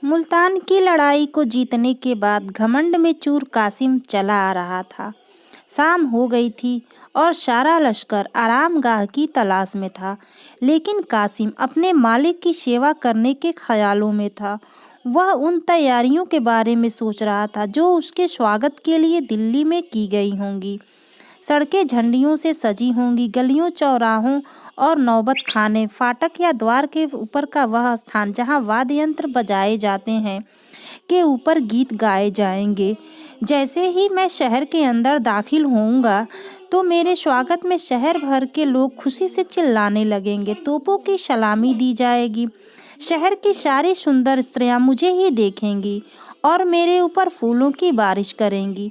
मुल्तान की लड़ाई को जीतने के बाद घमंड में चूर कासिम चला आ रहा था। शाम हो गई थी और सारा लश्कर आरामगाह की तलाश में था, लेकिन कासिम अपने मालिक की सेवा करने के ख्यालों में था। वह उन तैयारियों के बारे में सोच रहा था जो उसके स्वागत के लिए दिल्ली में की गई होंगी। सड़कें झंडियों से सजी होंगी, गलियों चौराहों और नौबत खाने, फाटक या द्वार के ऊपर का वह स्थान जहाँ वाद्य यंत्र बजाए जाते हैं के ऊपर गीत गाए जाएंगे। जैसे ही मैं शहर के अंदर दाखिल होऊंगा तो मेरे स्वागत में शहर भर के लोग खुशी से चिल्लाने लगेंगे, तोपों की सलामी दी जाएगी, शहर की सारी सुंदर स्त्रियां मुझे ही देखेंगी और मेरे ऊपर फूलों की बारिश करेंगी।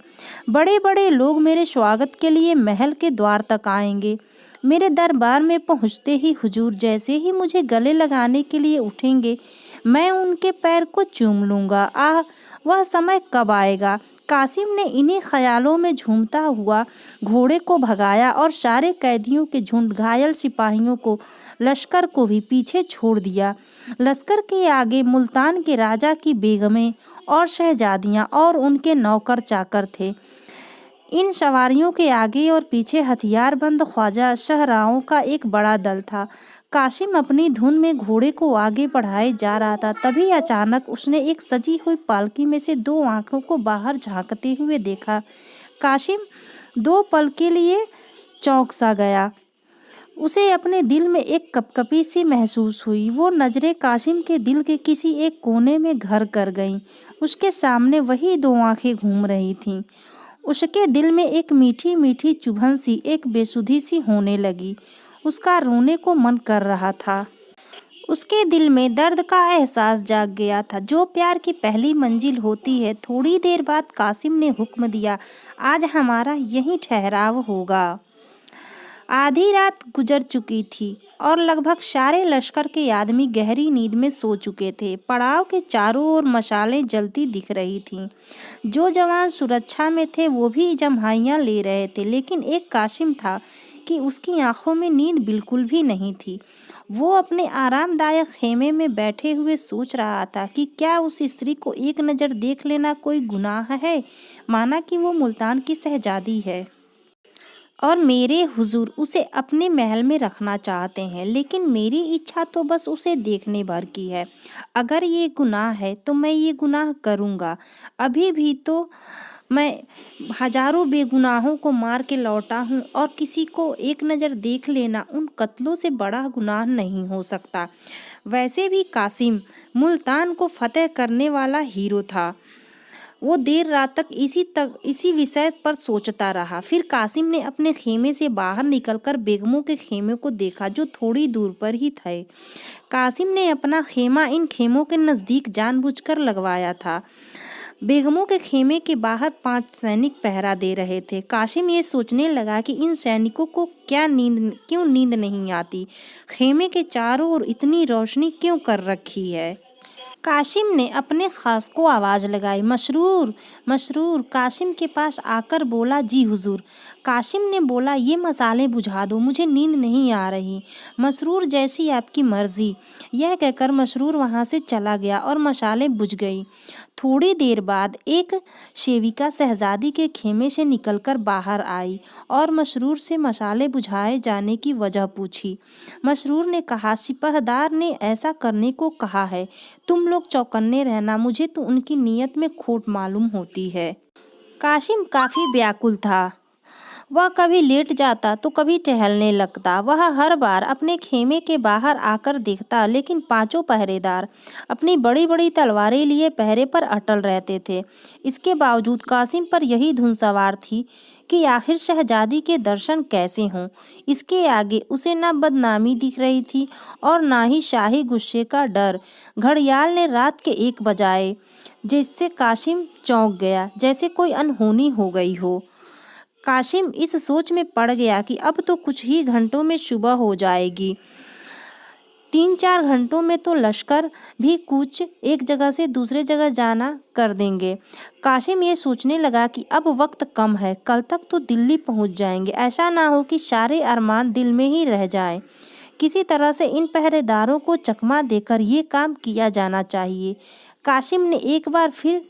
बड़े बड़े लोग मेरे स्वागत के लिए महल के द्वार तक आएंगे। मेरे दरबार में पहुंचते ही हुजूर जैसे ही मुझे गले लगाने के लिए उठेंगे, मैं उनके पैर को चूम लूँगा। आह, वह समय कब आएगा। कासिम ने इन्हीं ख्यालों में झूमता हुआ घोड़े को भगाया और सारे कैदियों के झुंड, घायल सिपाहियों को, लश्कर को भी पीछे छोड़ दिया। लश्कर के आगे मुल्तान के राजा की बेगमें और शहजादियां और उनके नौकर चाकर थे। इन सवारियों के आगे और पीछे हथियारबंद ख्वाजा शहराओं का एक बड़ा दल था। कासिम अपनी धुन में घोड़े को आगे बढ़ाए जा रहा था। तभी अचानक उसने एक सजी हुई पालकी में से दो आंखों को बाहर झांकते हुए देखा। कासिम दो पल के लिए चौंक सा गया। उसे अपने दिल में एक कपकपी सी महसूस हुई। वो नजरें कासिम के दिल के किसी एक कोने में घर कर गईं। उसके सामने वही दो आंखें घूम रही थीं। उसके दिल में एक मीठी मीठी चुभन सी, एक बेसुधी सी होने लगी। उसका रोने को मन कर रहा था। उसके दिल में दर्द का एहसास जाग गया था, जो प्यार की पहली मंजिल होती है। थोड़ी देर बाद कासिम ने हुक्म दिया, आज हमारा यहीं ठहराव होगा। आधी रात गुजर चुकी थी और लगभग सारे लश्कर के आदमी गहरी नींद में सो चुके थे। पड़ाव के चारों ओर मशालें जलती दिख रही थीं। जो जवान सुरक्षा में थे वो भी जम्हाइयाँ ले रहे थे, लेकिन एक कासिम था कि उसकी आंखों में नींद बिल्कुल भी नहीं थी। वो अपने आरामदायक खेमे में बैठे हुए सोच रहा था कि क्या उस स्त्री को एक नज़र देख लेना कोई गुनाह है, माना कि वो मुल्तान की शहजादी है और मेरे हुजूर उसे अपने महल में रखना चाहते हैं, लेकिन मेरी इच्छा तो बस उसे देखने भर की है। अगर ये गुनाह है तो मैं ये गुनाह करूँगा। अभी भी तो मैं हजारों बेगुनाहों को मार के लौटा हूँ और किसी को एक नज़र देख लेना उन कत्लों से बड़ा गुनाह नहीं हो सकता। वैसे भी कासिम मुल्तान को फतेह करने वाला हीरो था। वो देर रात तक इसी विषय पर सोचता रहा। फिर कासिम ने अपने खेमे से बाहर निकलकर बेगमों के खेमे को देखा, जो थोड़ी दूर पर ही थे। कासिम ने अपना खेमा इन खेमों के नज़दीक जानबूझकर लगवाया था। बेगमों के खेमे के बाहर 5 सैनिक पहरा दे रहे थे। कासिम ये सोचने लगा कि इन सैनिकों को क्यों नींद नहीं आती, खेमे के चारों ओर इतनी रोशनी क्यों कर रखी है। कासिम ने अपने खास को आवाज़ लगाई, मसरूर मसरूर। कासिम के पास आकर बोला, जी हुजूर। कासिम ने बोला, ये मसाले बुझा दो, मुझे नींद नहीं आ रही। मसरूर, जैसी आपकी मर्जी। यह कहकर मसरूर वहाँ से चला गया और मसाले बुझ गई। थोड़ी देर बाद एक सेविका शहजादी के खेमे से निकलकर बाहर आई और मसरूर से मसाले बुझाए जाने की वजह पूछी। मसरूर ने कहा, सिपहदार ने ऐसा करने को कहा है, तुम लोग चौकन्ने रहना, मुझे तो उनकी नीयत में खोट मालूम होती है। कासिम काफ़ी व्याकुल था। वह कभी लेट जाता तो कभी टहलने लगता। वह हर बार अपने खेमे के बाहर आकर देखता, लेकिन पांचों पहरेदार अपनी बड़ी बड़ी तलवारें लिए पहरे पर अटल रहते थे। इसके बावजूद कासिम पर यही धुन सवार थी कि आखिर शहजादी के दर्शन कैसे हों। इसके आगे उसे न बदनामी दिख रही थी और ना ही शाही गुस्से का डर। घड़ियाल ने रात के 1 बजाए, जिससे कासिम चौंक गया, जैसे कोई अनहोनी हो गई हो। कासिम इस सोच में पड़ गया कि अब तो कुछ ही घंटों में सुबह हो जाएगी। 3-4 घंटों में तो लश्कर भी कूच एक जगह से दूसरे जगह जाना कर देंगे। कासिम ये सोचने लगा कि अब वक्त कम है, कल तक तो दिल्ली पहुंच जाएंगे। ऐसा ना हो कि सारे अरमान दिल में ही रह जाएं। किसी तरह से इन पहरेदारों को चकमा देकर ये काम किया जाना चाहिए। कासिम ने एक बार फिर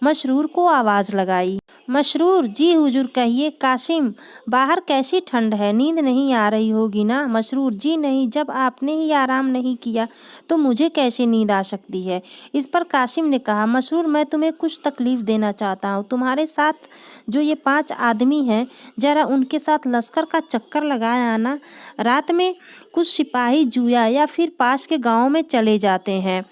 मसरूर को आवाज़ लगाई। मसरूर, जी हुजूर कहिए। कासिम, बाहर कैसी ठंड है, नींद नहीं आ रही होगी ना? मसरूर, जी नहीं, जब आपने ही आराम नहीं किया तो मुझे कैसे नींद आ सकती है? इस पर कासिम ने कहा, मसरूर, मैं तुम्हें कुछ तकलीफ़ देना चाहता हूँ। तुम्हारे साथ जो ये 5 आदमी हैं, ज़रा उनके साथ लश्कर का चक्कर लगाया आना। रात में कुछ सिपाही जुया या फिर पास के गाँव में चले जाते हैं,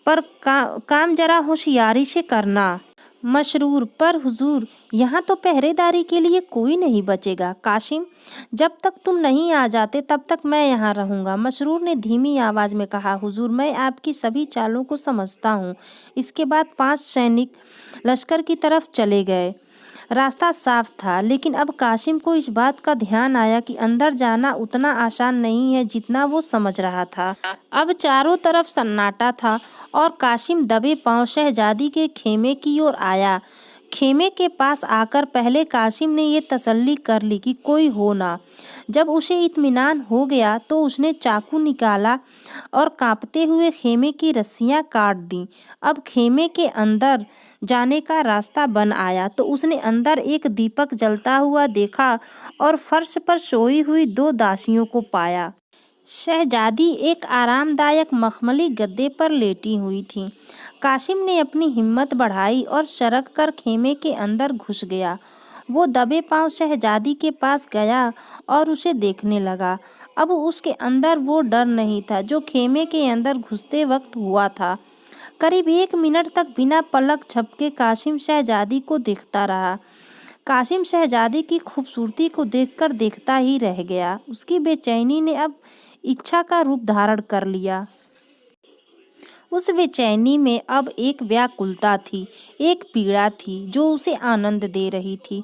पर काम ज़रा होशियारी से करना। मसरूर, पर हुजूर, यहाँ तो पहरेदारी के लिए कोई नहीं बचेगा। कासिम, जब तक तुम नहीं आ जाते तब तक मैं यहाँ रहूँगा। मसरूर ने धीमी आवाज़ में कहा, हुजूर, मैं आपकी सभी चालों को समझता हूँ। इसके बाद 5 सैनिक लश्कर की तरफ चले गए। रास्ता साफ था, लेकिन अब कासिम को इस बात का ध्यान आया कि अंदर जाना उतना आसान नहीं है जितना वो समझ रहा था। अब चारों तरफ सन्नाटा था और कासिम दबे पांव शहजादी के खेमे की ओर आया। खेमे के पास आकर पहले कासिम ने ये तसल्ली कर ली कि कोई हो ना। जब उसे इत्मीनान हो गया तो उसने चाकू निकाला और कांपते हुए खेमे की रस्सियां काट दी। अब खेमे के अंदर जाने का रास्ता बन आया तो उसने अंदर एक दीपक जलता हुआ देखा और फर्श पर सोई हुई 2 दासियों को पाया। शहजादी एक आरामदायक मखमली गद्दे पर लेटी हुई थी। कासिम ने अपनी हिम्मत बढ़ाई और सरक कर खेमे के अंदर घुस गया। वो दबे पांव शहजादी के पास गया और उसे देखने लगा। अब उसके अंदर वो डर नहीं था जो खेमे के अंदर घुसते वक्त हुआ था। करीब 1 मिनट तक बिना पलक झपके कासिम शहजादी को देखता रहा। कासिम शहजादी की खूबसूरती को देखकर देखता ही रह गया। उसकी बेचैनी ने अब इच्छा का रूप धारण कर लिया। उस बेचैनी में अब एक व्याकुलता थी, एक पीड़ा थी जो उसे आनंद दे रही थी।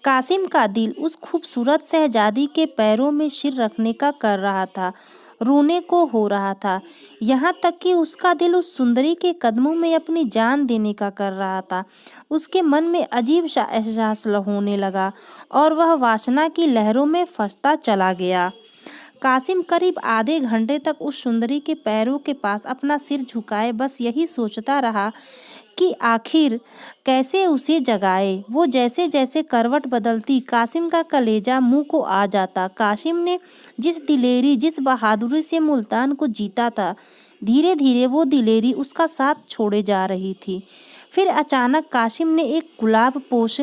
कासिम का दिल उस खूबसूरत शहजादी के पैरों में सिर रखने का कर रहा था, रोने को हो रहा था। यहाँ तक कि उसका दिल उस सुंदरी के कदमों में अपनी जान देने का कर रहा था। उसके मन में अजीब सा एहसास होने लगा और वह वासना की लहरों में फंसता चला गया। कासिम करीब आधे घंटे तक उस सुंदरी के पैरों के पास अपना सिर झुकाए बस यही सोचता रहा कि आखिर कैसे उसे जगाए। वो जैसे जैसे करवट बदलती, कासिम का कलेजा मुंह को आ जाता। कासिम ने जिस दिलेरी, जिस बहादुरी से मुल्तान को जीता था, धीरे धीरे वो दिलेरी उसका साथ छोड़े जा रही थी। फिर अचानक कासिम ने एक गुलाब पोश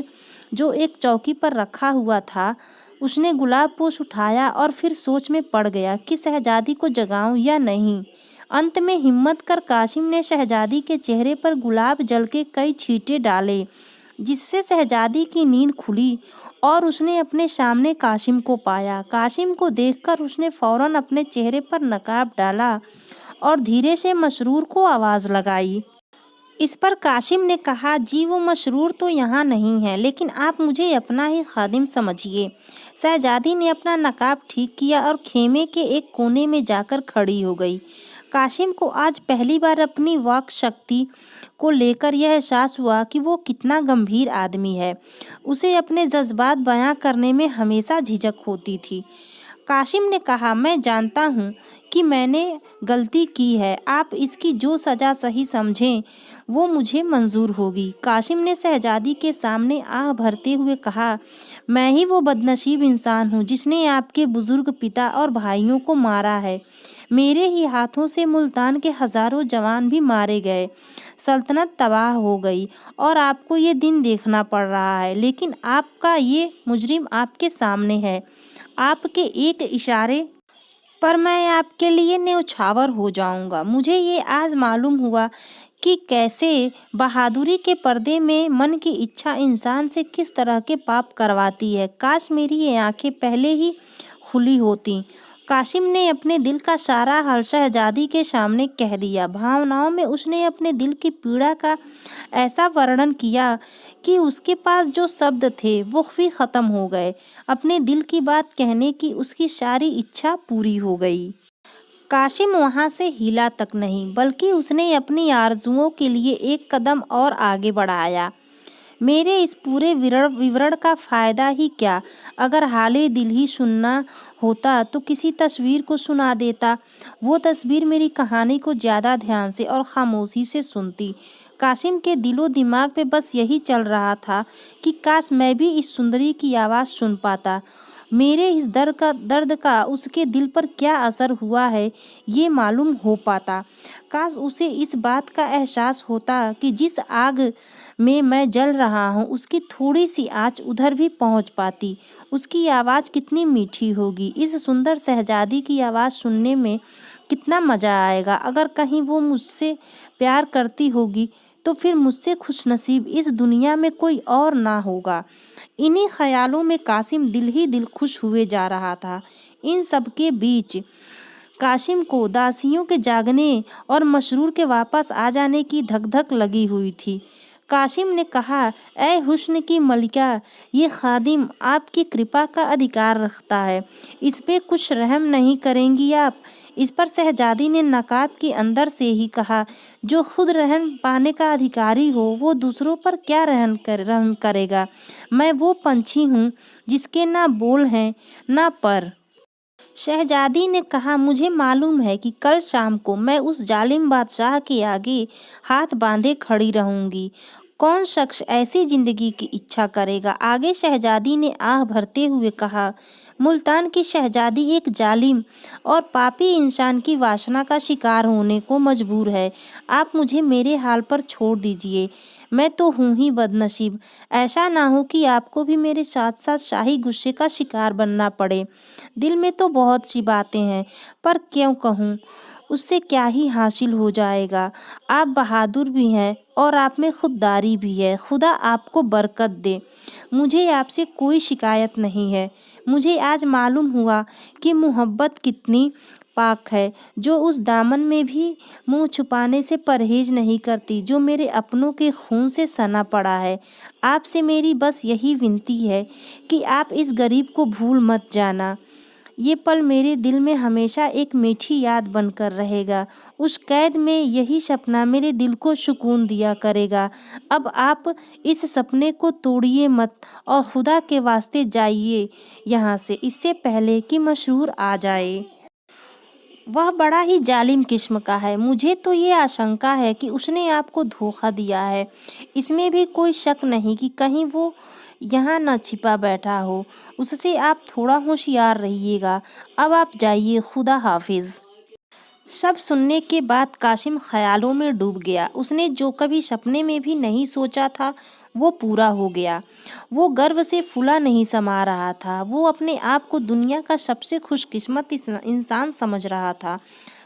जो एक चौकी पर रखा हुआ था, उसने गुलाब पोश उठाया और फिर सोच में पड़ गया कि शहजादी को जगाऊं या नहीं। अंत में हिम्मत कर कासिम ने शहजादी के चेहरे पर गुलाब जल के कई छींटे डाले, जिससे शहजादी की नींद खुली और उसने अपने सामने कासिम को पाया। कासिम को देखकर उसने फौरन अपने चेहरे पर नकाब डाला और धीरे से मसरूर को आवाज़ लगाई। इस पर कासिम ने कहा, जी वो मसरूर तो यहाँ नहीं है, लेकिन आप मुझे अपना ही खादिम समझिए। शहजादी ने अपना नकाब ठीक किया और खेमे के एक कोने में जाकर खड़ी हो गई। कासिम को आज पहली बार अपनी वाक शक्ति को लेकर यह एहसास हुआ कि वो कितना गंभीर आदमी है। उसे अपने जज्बात बयां करने में हमेशा झिझक होती थी। कासिम ने कहा, मैं जानता हूँ कि मैंने गलती की है। आप इसकी जो सज़ा सही समझें वो मुझे मंजूर होगी। कासिम ने शहजादी के सामने आह भरते हुए कहा, मैं ही वो बदनसीब इंसान हूँ जिसने आपके बुजुर्ग पिता और भाइयों को मारा है। मेरे ही हाथों से मुल्तान के हज़ारों जवान भी मारे गए, सल्तनत तबाह हो गई और आपको ये दिन देखना पड़ रहा है। लेकिन आपका ये मुजरिम आपके सामने है। आपके एक इशारे पर मैं आपके लिए न्यौछावर हो जाऊंगा। मुझे ये आज मालूम हुआ कि कैसे बहादुरी के पर्दे में मन की इच्छा इंसान से किस तरह के पाप करवाती है। काश मेरी ये आंखें पहले ही खुली होती। कासिम ने अपने दिल का सारा हाल शहजादी के सामने कह दिया। भावनाओं में उसने अपने दिल की पीड़ा का ऐसा वर्णन किया कि उसके पास जो शब्द थे वो भी ख़त्म हो गए। अपने दिल की बात कहने की उसकी सारी इच्छा पूरी हो गई। कासिम वहाँ से हिला तक नहीं, बल्कि उसने अपनी आरजुओं के लिए एक कदम और आगे बढ़ाया। मेरे इस पूरे विवरण का फ़ायदा ही क्या अगर हाले दिल ही सुनना होता तो किसी तस्वीर को सुना देता। वो तस्वीर मेरी कहानी को ज़्यादा ध्यान से और खामोशी से सुनती। कासिम के दिलो दिमाग पे बस यही चल रहा था कि काश मैं भी इस सुंदरी की आवाज़ सुन पाता। मेरे इस दर्द का उसके दिल पर क्या असर हुआ है ये मालूम हो पाता। काश उसे इस बात का एहसास होता कि जिस आग में मैं जल रहा हूँ उसकी थोड़ी सी आँच उधर भी पहुँच पाती। उसकी आवाज़ कितनी मीठी होगी। इस सुंदर शहजादी की आवाज़ सुनने में कितना मज़ा आएगा। अगर कहीं वो मुझसे प्यार करती होगी तो फिर मुझसे खुशनसीब इस दुनिया में कोई और ना होगा। इन्हीं ख्यालों में कासिम दिल ही दिल खुश हुए जा रहा था। इन सब के बीच कासिम को दासियों के जागने और मसरूर के वापस आ जाने की धक धक लगी हुई थी। कासिम ने कहा, ऐ हुस्न की मलिका, ये खादिम आपकी कृपा का अधिकार रखता है, इस पे कुछ रहम नहीं करेंगी आप? इस पर शहजादी ने नकाब के अंदर से ही कहा, जो खुद रहम पाने का अधिकारी हो वो दूसरों पर क्या रहम करेगा? मैं वो पंछी हूँ जिसके ना बोल हैं ना पर। शहजादी ने कहा, मुझे मालूम है कि कल शाम को मैं उस जालिम बादशाह के आगे हाथ बांधे खड़ी रहूंगी। कौन शख्स ऐसी जिंदगी की इच्छा करेगा? आगे शहजादी ने आह भरते हुए कहा, मुल्तान की शहजादी एक जालिम और पापी इंसान की वासना का शिकार होने को मजबूर है। आप मुझे मेरे हाल पर छोड़ दीजिए। मैं तो हूँ ही बदनसीब। ऐसा ना हो कि आपको भी मेरे साथ साथ शाही गुस्से का शिकार बनना पड़े। दिल में तो बहुत सी बातें हैं, पर क्यों कहूँ? उससे क्या ही हासिल हो जाएगा? आप बहादुर भी हैं और आप में खुददारी भी है। खुदा आपको बरकत दे। मुझे आपसे कोई शिकायत नहीं है। मुझे आज मालूम हुआ कि मोहब्बत कितनी पाक है, जो उस दामन में भी मुंह छुपाने से परहेज नहीं करती, जो मेरे अपनों के खून से सना पड़ा है। आपसे मेरी बस यही विनती है कि आप इस गरीब को भूल मत जाना। ये पल मेरे दिल में हमेशा एक मीठी याद बनकर रहेगा। उस कैद में यही सपना मेरे दिल को सुकून दिया करेगा। अब आप इस सपने को तोड़िए मत और खुदा के वास्ते जाइए यहाँ से, इससे पहले कि मशहूर आ जाए। वह बड़ा ही जालिम किस्म का है। मुझे तो ये आशंका है कि उसने आपको धोखा दिया है। इसमें भी कोई शक नहीं कि कहीं वो यहाँ न छिपा बैठा हो। उससे आप थोड़ा होशियार रहिएगा। अब आप जाइए, खुदा हाफिज। सब सुनने के बाद कासिम ख्यालों में डूब गया। उसने जो कभी सपने में भी नहीं सोचा था वो पूरा हो गया। वो गर्व से फूला नहीं समा रहा था। वो अपने आप को दुनिया का सबसे खुशकिस्मत इंसान समझ रहा था।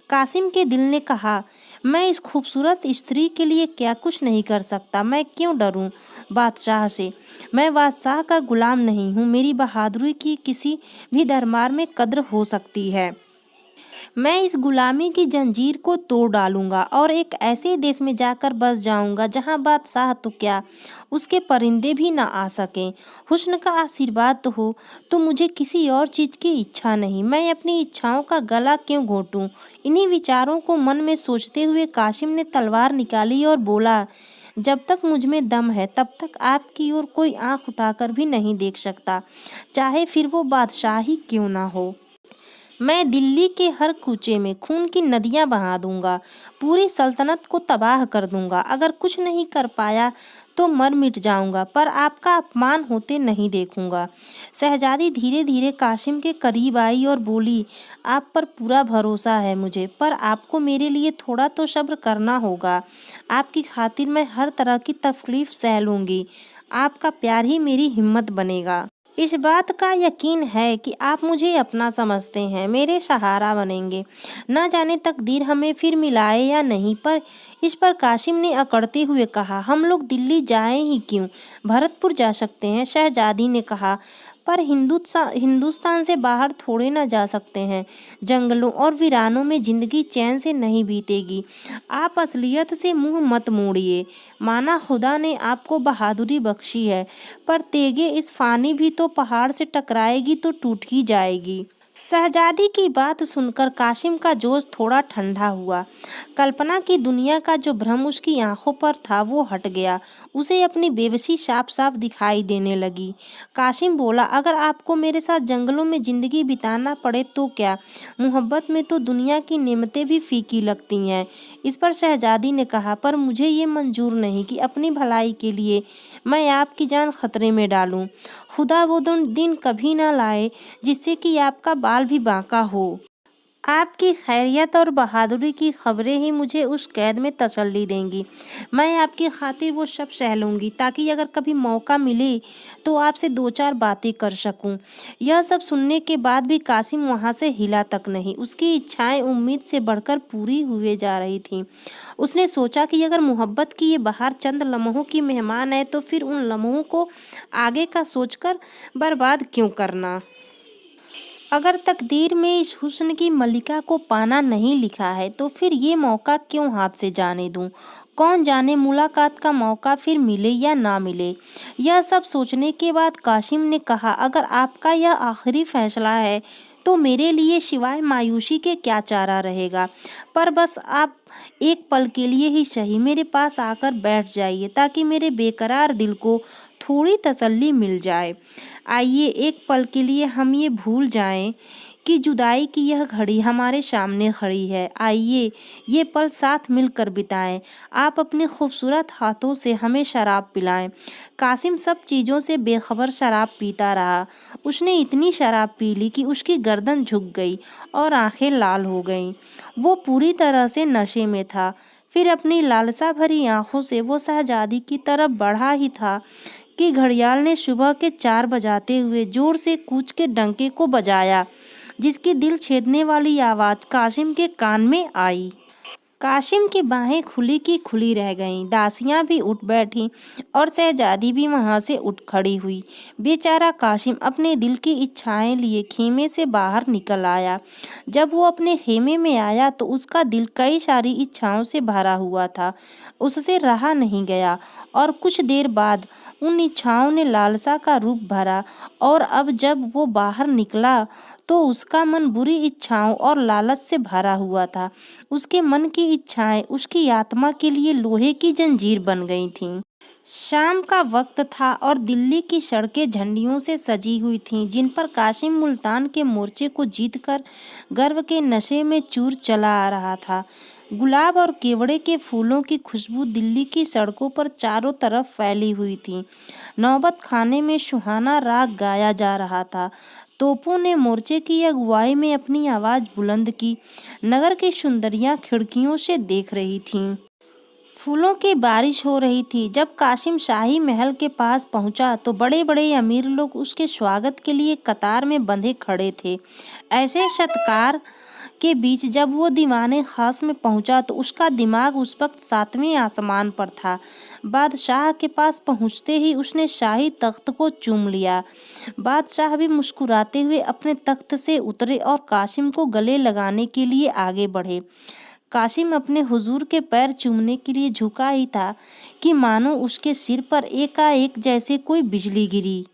कासिम के दिल ने कहा, मैं इस खूबसूरत स्त्री के लिए क्या कुछ नहीं कर सकता? मैं क्यों डरूं बादशाह से? मैं बादशाह का गुलाम नहीं हूँ। मेरी बहादुरी की किसी भी दरबार में कद्र हो सकती है। मैं इस गुलामी की जंजीर को तोड़ डालूंगा और एक ऐसे देश में जाकर बस जाऊंगा जहां बादशाह तो क्या, उसके परिंदे भी ना आ सकें। हुस्न का आशीर्वाद तो हो, तो मुझे किसी और चीज़ की इच्छा नहीं। मैं अपनी इच्छाओं का गला क्यों घोंटूं? इन्हीं विचारों को मन में सोचते हुए कासिम ने तलवार निकाली और बोला, जब तक मुझ में दम है तब तक आपकी ओर कोई आंख उठाकर भी नहीं देख सकता, चाहे फिर वो बादशाह ही क्यों ना हो। मैं दिल्ली के हर कूचे में खून की नदियां बहा दूंगा, पूरी सल्तनत को तबाह कर दूंगा। अगर कुछ नहीं कर पाया तो मर मिट जाऊंगा, पर आपका अपमान होते नहीं देखूंगा। शहजादी धीरे धीरे कासिम के करीब आई और बोली, आप पर पूरा भरोसा है मुझे, पर आपको मेरे लिए थोड़ा तो सब्र करना होगा। आपकी खातिर मैं हर तरह की तकलीफ सह लूंगी। आपका प्यार ही मेरी हिम्मत बनेगा। इस बात का यकीन है कि आप मुझे अपना समझते हैं, मेरे सहारा बनेंगे। न जाने तकदीर हमें फिर मिलाए या नहीं। पर इस पर कासिम ने अकड़ते हुए कहा, हम लोग दिल्ली जाएं ही क्यों? भरतपुर जा सकते हैं। शहजादी ने कहा, पर हिंदुस्तान से बाहर थोड़े ना जा सकते हैं। जंगलों और वीरानों में जिंदगी चैन से नहीं बीतेगी। आप असलियत से मुंह मत मोड़िए। माना खुदा ने आपको बहादुरी बख्शी है, पर तेगे इस फानी भी तो पहाड़ से टकराएगी तो टूट ही जाएगी। शहजादी की बात सुनकर कासिम का जोश थोड़ा ठंडा हुआ। कल्पना की दुनिया का जो भ्रम उसकी आंखों पर था वो हट गया। उसे अपनी बेबसी साफ साफ दिखाई देने लगी। कासिम बोला, अगर आपको मेरे साथ जंगलों में जिंदगी बिताना पड़े तो क्या? मोहब्बत में तो दुनिया की नेमतें भी फीकी लगती हैं। इस पर शहजादी ने कहा, पर मुझे ये मंजूर नहीं कि अपनी भलाई के लिए मैं आपकी जान खतरे में डालूं। खुदा वो दिन कभी ना लाए जिससे कि आपका बाल भी बांका हो। आपकी खैरियत और बहादुरी की खबरें ही मुझे उस कैद में तसल्ली देंगी। मैं आपकी खातिर वो सब सह लूँगी ताकि अगर कभी मौका मिले तो आपसे दो चार बातें कर सकूं। यह सब सुनने के बाद भी कासिम वहाँ से हिला तक नहीं। उसकी इच्छाएं उम्मीद से बढ़कर पूरी हुए जा रही थीं। उसने सोचा कि अगर मोहब्बत की ये बहार चंद लम्हों की मेहमान है तो फिर उन लम्हों को आगे का सोचकर बर्बाद क्यों करना। अगर तकदीर में इस हुस्न की मलिका को पाना नहीं लिखा है तो फिर ये मौका क्यों हाथ से जाने दूं। कौन जाने मुलाकात का मौका फिर मिले या ना मिले। यह सब सोचने के बाद कासिम ने कहा, अगर आपका यह आखिरी फैसला है तो मेरे लिए सिवाय मायूसी के क्या चारा रहेगा। पर बस आप एक पल के लिए ही सही मेरे पास आकर बैठ जाइए ताकि मेरे बेकरार दिल को थोड़ी तसल्ली मिल जाए। आइए एक पल के लिए हम ये भूल जाएं कि जुदाई की यह घड़ी हमारे सामने खड़ी है। आइए ये पल साथ मिलकर बिताएं। आप अपने खूबसूरत हाथों से हमें शराब पिलाएं। कासिम सब चीज़ों से बेखबर शराब पीता रहा। उसने इतनी शराब पी ली कि उसकी गर्दन झुक गई और आंखें लाल हो गईं। वो पूरी तरह से नशे में था। फिर अपनी लालसा भरी आंखों से वो शहजादी की तरफ बढ़ा ही था कि घड़ियाल ने सुबह के 4 बजाते हुए जोर से कूच के डंके को बजाया, जिसकी दिल छेदने वाली आवाज़ कासिम के कान में आई। कासिम की बाहें खुली की खुली रह गईं। दासियां भी उठ बैठीं और शहजादी भी वहां से उठ खड़ी हुई। बेचारा कासिम अपने दिल की इच्छाएं लिए खेमे से बाहर निकल आया। जब वो अपने खेमे में आया तो उसका दिल कई सारी इच्छाओं से भरा हुआ था। उससे रहा नहीं गया और कुछ देर बाद उन इच्छाओं ने लालसा का रूप भरा। और अब जब वो बाहर निकला तो उसका मन बुरी इच्छाओं और लालच से भरा हुआ था। उसके मन की इच्छाएं उसकी आत्मा के लिए लोहे की जंजीर बन गई थीं। शाम का वक्त था और दिल्ली की सड़कें झंडियों से सजी हुई थीं, जिन पर कासिम मुल्तान के मोर्चे को जीतकर गर्व के नशे में चूर चला आ रहा था। गुलाब और केवड़े के फूलों की खुशबू दिल्ली की सड़कों पर चारों तरफ फैली हुई थी। नौबत खाने में सुहाना राग गाया जा रहा था। तोपों ने मोर्चे की अगुवाई में अपनी आवाज़ बुलंद की। नगर की सुंदरियां खिड़कियों से देख रही थीं। फूलों की बारिश हो रही थी। जब कासिम शाही महल के पास पहुंचा तो बड़े बड़े अमीर लोग उसके स्वागत के लिए कतार में बंधे खड़े थे। ऐसे सत्कार के बीच जब वो दीवाने खास में पहुंचा तो उसका दिमाग उस वक्त 7वें आसमान पर था। बादशाह के पास पहुंचते ही उसने शाही तख्त को चूम लिया। बादशाह भी मुस्कुराते हुए अपने तख्त से उतरे और कासिम को गले लगाने के लिए आगे बढ़े। कासिम अपने हुजूर के पैर चूमने के लिए झुका ही था कि मानो उसके सिर पर एकाएक जैसे कोई बिजली गिरी।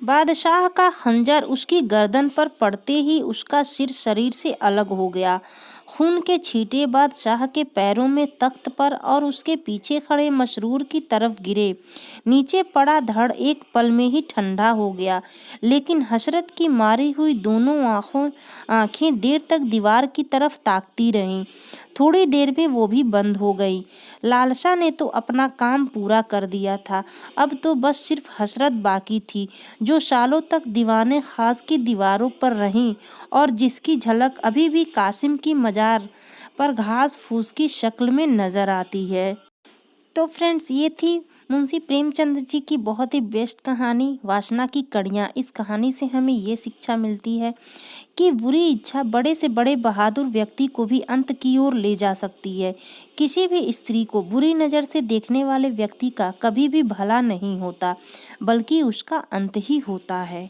बादशाह का खंजर उसकी गर्दन पर पड़ते ही उसका सिर शरीर से अलग हो गया। खून के छींटे बादशाह के पैरों में, तख्त पर और उसके पीछे खड़े मशरूर की तरफ गिरे। नीचे पड़ा धड़ एक पल में ही ठंडा हो गया, लेकिन हसरत की मारी हुई दोनों आंखें देर तक दीवार की तरफ ताकती रहीं। थोड़ी देर में वो भी बंद हो गई। लालसा ने तो अपना काम पूरा कर दिया था। अब तो बस सिर्फ हसरत बाकी थी, जो सालों तक दीवाने खास की दीवारों पर रही और जिसकी झलक अभी भी कासिम की मजार पर घास फूस की शक्ल में नजर आती है। तो फ्रेंड्स, ये थी मुंशी प्रेमचंद जी की बहुत ही बेस्ट कहानी वासना की कड़ियाँ। इस कहानी से हमें ये शिक्षा मिलती है कि बुरी इच्छा बड़े से बड़े बहादुर व्यक्ति को भी अंत की ओर ले जा सकती है। किसी भी स्त्री को बुरी नज़र से देखने वाले व्यक्ति का कभी भी भला नहीं होता, बल्कि उसका अंत ही होता है।